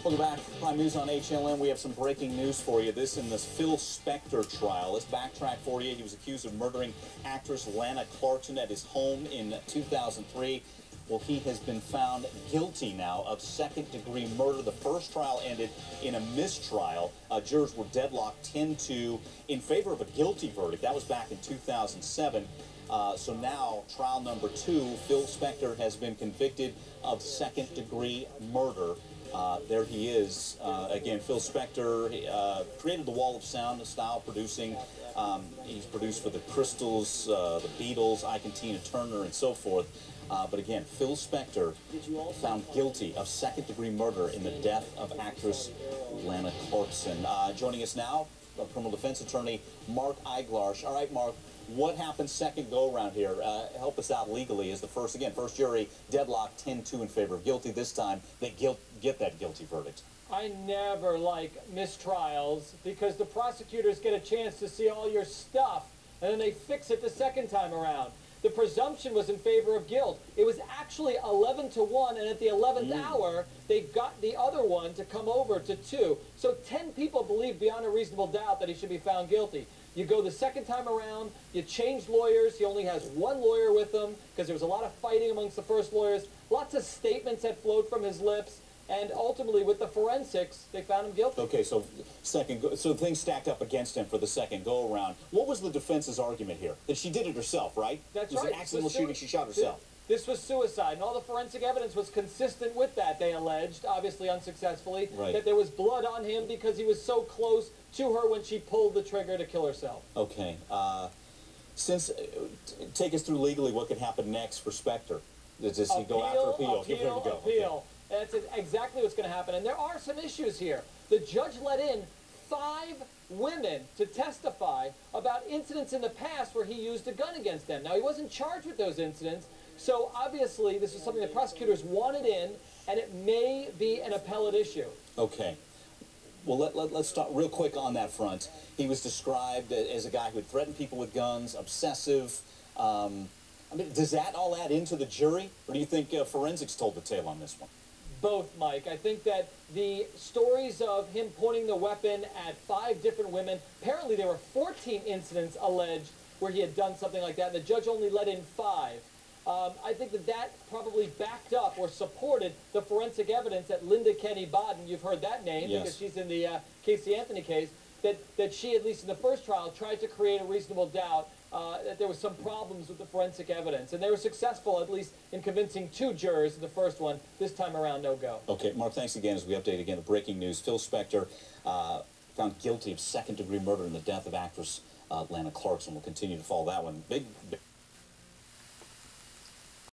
Welcome back. Prime News on HLN. We have some breaking news for you. This in this Phil Spector trial. Let's backtrack 48. He was accused of murdering actress Lana Clarkson at his home in 2003. Well, he has been found guilty now of second-degree murder. The first trial ended in a mistrial. Jurors were deadlocked 10-2 in favor of a guilty verdict. That was back in 2007. So now, trial number 2, Phil Spector has been convicted of second-degree murder. There he is. Again, Phil Spector created the Wall of Sound style producing. He's produced for the Crystals, the Beatles, Ike and Tina Turner, and so forth. But again, Phil Spector found guilty of second-degree murder in the death of actress Lana Clarkson. Joining us now, criminal defense attorney Mark Eiglarsh. All right, Mark, what happened second go-around here? Help us out legally. Is the first jury deadlocked 10-2 in favor of guilty. This time, they get that guilty verdict. I never like mistrials because the prosecutors get a chance to see all your stuff, and then they fix it the second time around. The presumption was in favor of guilt. It was actually 11-1, and at the 11th hour, they got the other one to come over to 2. So 10 people believed beyond a reasonable doubt that he should be found guilty. You go the second time around, you change lawyers. He only has one lawyer with him because there was a lot of fighting amongst the first lawyers. Lots of statements that flowed from his lips. And ultimately, with the forensics, they found him guilty. Okay, so so things stacked up against him for the second go-around. What was the defense's argument here? That she did it herself, right? That's right. It was an accidental shooting. She shot herself. This was suicide, and all the forensic evidence was consistent with that, they alleged, obviously unsuccessfully, that there was blood on him because he was so close to her when she pulled the trigger to kill herself. Okay. Take us through legally what could happen next for Spector. Does he go after appeal? Appeal. That's exactly what's going to happen. And there are some issues here. The judge let in 5 women to testify about incidents in the past where he used a gun against them. Now, he wasn't charged with those incidents, so obviously this is something the prosecutors wanted in, and it may be an appellate issue. Okay. Well, let's start real quick on that front. He was described as a guy who would threaten people with guns, obsessive. I mean, does that all add into the jury, or do you think forensics told the tale on this one? Both, Mike. I think that the stories of him pointing the weapon at 5 different women, apparently there were 14 incidents alleged where he had done something like that, and the judge only let in 5. I think that probably backed up or supported the forensic evidence that Linda Kenny Bodden, you've heard that name because she's in the Casey Anthony case, that she, at least in the first trial, tried to create a reasonable doubt that there was some problems with the forensic evidence. And they were successful, at least, in convincing 2 jurors in the first one. This time around, no go. Okay, Mark, thanks again as we update again the breaking news. Phil Spector found guilty of second-degree murder in the death of actress Lana Clarkson. We'll continue to follow that one. Big